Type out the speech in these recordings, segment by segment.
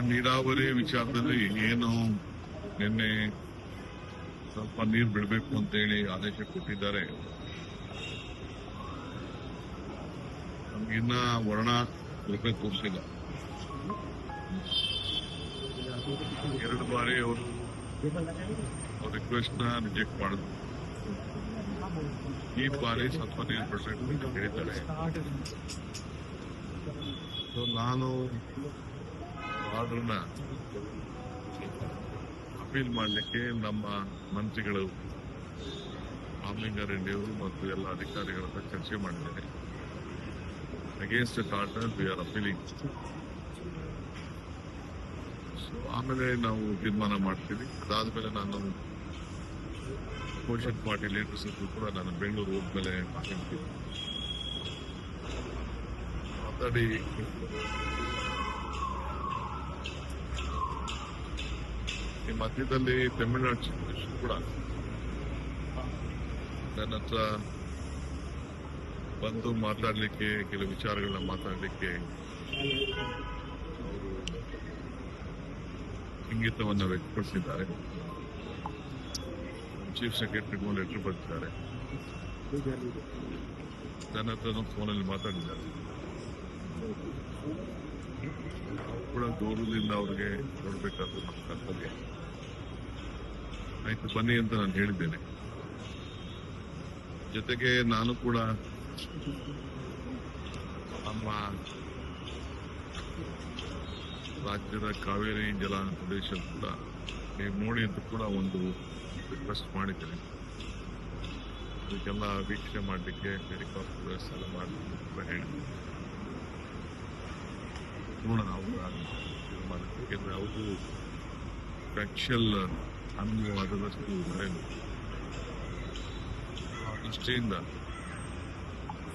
ನೀರಾವರಿ ವಿಚಾರದಲ್ಲಿ ಏನು ನಿನ್ನೆ ಸ್ವಲ್ಪ ನೀರು ಬಿಡಬೇಕು ಅಂತ ಹೇಳಿ ಆದೇಶ ಕೊಟ್ಟಿದ್ದಾರೆ. ನಮಗಿನ್ನ ವರ್ಣ ರೂಪೆ ತೋರಿಸಿಲ್ಲ. 2 ಬಾರಿ ಅವರು ರಿಕ್ವೆಸ್ಟ್ ನ ರಿಜೆಕ್ಟ್ ಮಾಡಿದ್ರು. ಈ ಬಾರಿ ಸ್ವಲ್ಪ ನೀರು ಬಿಡಬೇಕು ಅಂತ ಹೇಳಿದ್ದಾರೆ. ನಾನು ಆರ್ಡರ್ನ ಅಪೀಲ್ ಮಾಡಲಿಕ್ಕೆ ನಮ್ಮ ಮಂತ್ರಿಗಳು ರಾಮಲಿಂಗಾರೆಡ್ಡಿಯವರು ಮತ್ತು ಎಲ್ಲ ಅಧಿಕಾರಿಗಳ ಹತ್ರ ಚರ್ಚೆ ಮಾಡಿದ್ದೇನೆ. Against the order we are appealing. ಆಮೇಲೆ ನಾವು ತೀರ್ಮಾನ ಮಾಡ್ತೀವಿ. ಅದಾದ್ಮೇಲೆ ನಾನು ಅಪೋಸಿಷನ್ ಪಾರ್ಟಿ ಲೀಡರ್ಸ್ ಕೂಡ ನಾನು ಬೆಂಗಳೂರು ಹೋದ್ಮೇಲೆ ಮಾತಾಡಿ ಈ ಮಧ್ಯದಲ್ಲಿ ತಮಿಳುನಾಡು ಚೀಫ್ ಮಿನಿಸ್ಟರ್ ಕೂಡ ನನ್ನ ಹತ್ರ ಬಂದು ಮಾತಾಡಲಿಕ್ಕೆ, ಕೆಲವು ವಿಚಾರಗಳನ್ನ ಮಾತಾಡಲಿಕ್ಕೆ ಅವರು ಇಂಗಿತವನ್ನು ವ್ಯಕ್ತಪಡಿಸಿದ್ದಾರೆ. ಚೀಫ್ ಸೆಕ್ರೆಟರಿಗೂ ಲೆಟರ್ ಬರೆದಿದ್ದಾರೆ. ನನ್ನ ಹತ್ರ ಫೋನಲ್ಲಿ ಮಾತಾಡಿದ್ದಾರೆ. ಕೂಡ ಗೌರವದಿಂದ ಅವ್ರಿಗೆ ನೋಡ್ಬೇಕಾದ್ರು ನಮ್ಮ ಕರ್ತವ್ಯ. ಆಯ್ತು ಬನ್ನಿ ಅಂತ ನಾನು ಹೇಳಿದ್ದೇನೆ. ಜೊತೆಗೆ ನಾನು ಕೂಡ ನಮ್ಮ ರಾಜ್ಯದ ಕಾವೇರಿ ಜಲ ಪ್ರದೇಶ ಕೂಡ ನೀವು ನೋಡಿ ಅಂತ ಕೂಡ ಒಂದು ರಿಕ್ವೆಸ್ಟ್ ಮಾಡಿದ್ದೇನೆ. ಅದಕ್ಕೆಲ್ಲ ವೀಕ್ಷಣೆ ಮಾಡಲಿಕ್ಕೆ ಹೆಲಿಕಾಪ್ಟರ್ ವ್ಯವಸ್ಥೆ ಎಲ್ಲ ಮಾಡಲಿಕ್ಕೆ ಕೂಡ ಹೇಳಿದ್ದೀನಿ. ನೋಡೋಣ ಯಾಕೆಂದ್ರೆ ಅವರು ಫ್ಯಾಕ್ಚುಯಲ್ ಅನುವಾದದಷ್ಟು ಬರೆಯಲು ಆ ದೃಷ್ಟಿಯಿಂದ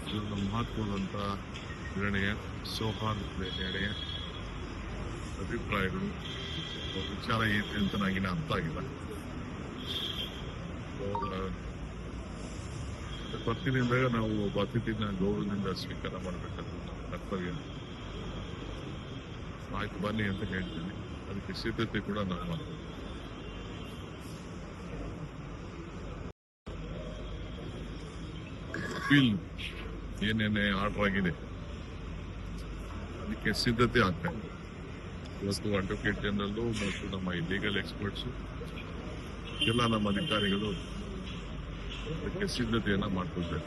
ಇದೊಂದು ಮಹತ್ವದಂತ ನಿರ್ಣಯ, ಸೌಹಾರ್ದ ನಿರ್ಣಯ, ಅಭಿಪ್ರಾಯಗಳು, ವಿಚಾರ ಐತೆ ಅಂತ ನನಗಿನ ಅರ್ಥ ಆಗಿಲ್ಲ. ಬರ್ತಿನಿಂದಾಗ ನಾವು ಒಬ್ಬ ಅತಿಥಿನ ಗೌರವದಿಂದ ಸ್ವೀಕಾರ ಮಾಡಬೇಕಾದ್ರೆ ನಮ್ಮ ಕರ್ತವ್ಯ. ಆಯ್ತು ಬನ್ನಿ ಅಂತ ಹೇಳ್ತೀನಿ. ಅದಕ್ಕೆ ಸಿದ್ಧತೆ ಕೂಡ ನಾವು ಮಾಡ್ತೀವಿ. ಅಪೀಲ್ ಏನೇನೆ ಆರ್ಡರ್ ಆಗಿದೆ ಅದಕ್ಕೆ ಸಿದ್ಧತೆ ಆಗ್ತಾ ಇದೆ. ಇವತ್ತು ಅಡ್ವೊಕೇಟ್ ಜನರಲ್ ಮತ್ತು ನಮ್ಮ ಲೀಗಲ್ ಎಕ್ಸ್ಪರ್ಟ್ಸು ಎಲ್ಲ ನಮ್ಮ ಅಧಿಕಾರಿಗಳು ಅದಕ್ಕೆ ಸಿದ್ಧತೆಯನ್ನ ಮಾಡ್ಕೊಳ್ತಾರೆ.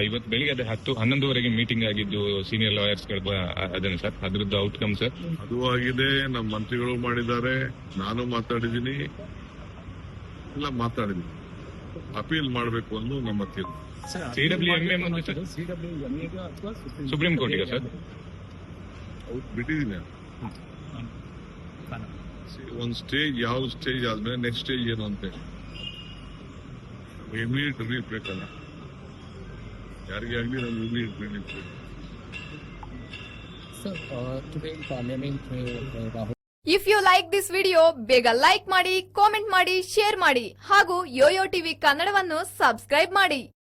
ಇವತ್ತು ಬೆಳಿಗ್ಗೆ ಅದೇ 10-11ವರೆಗೆ ಮೀಟಿಂಗ್ ಆಗಿದ್ದು ಸೀನಿಯರ್ ಲಾಯರ್ಸ್ ಅದನ್ನು ಸರ್, ಅದ್ರದ್ದು ಔಟ್ಕಮ್ ಸರ್ ಅದು ಆಗಿದೆ. ನಮ್ಮ ಮಂತ್ರಿಗಳು ಮಾಡಿದ್ದಾರೆ, ನಾನು ಮಾತಾಡಿದ್ದೀನಿ, ಎಲ್ಲ ಮಾತಾಡಿದ್ದೀನಿ. ಅಪೀಲ್ ಮಾಡಬೇಕು ಅನ್ನೋ ನಮ್ಮ ತೀರ್ಮಾನ. CWMA ಮುಂದೆ ಸರ್, ಸುಪ್ರೀಂ ಕೋರ್ಟಿಗೆ ಸರ್ ಬಿಟ್ಟಿದ್ದೀನಿ. ಒಂದು ಸ್ಟೇಜ್, ಯಾವ ಸ್ಟೇಜ್ ಆದ್ಮೇಲೆ ನೆಕ್ಸ್ಟ್ ಸ್ಟೇಜ್ ಏನು ಅಂತ ಇಮಿಡಿಯೇಟ್ ರಿಲೀಫ್ ಬೇಕಲ್ಲ ಯಾರಿಗೆ ಆಗಲಿ. ನಮ್ಗೆ ಇಮಿಡಿಯೇಟ್ ರಿಲೀಫ್ ಬೇಕು. If you like this video ಬೇಗ ಲೈಕ್ ಮಾಡಿ, ಕಾಮೆಂಟ್ ಮಾಡಿ, ಶೇರ್ ಮಾಡಿ ಹಾಗೂ ಯೋಯೋ ಟಿವಿ ಕನ್ನಡವನ್ನು ಸಬ್ಸ್ಕ್ರೈಬ್ ಮಾಡಿ.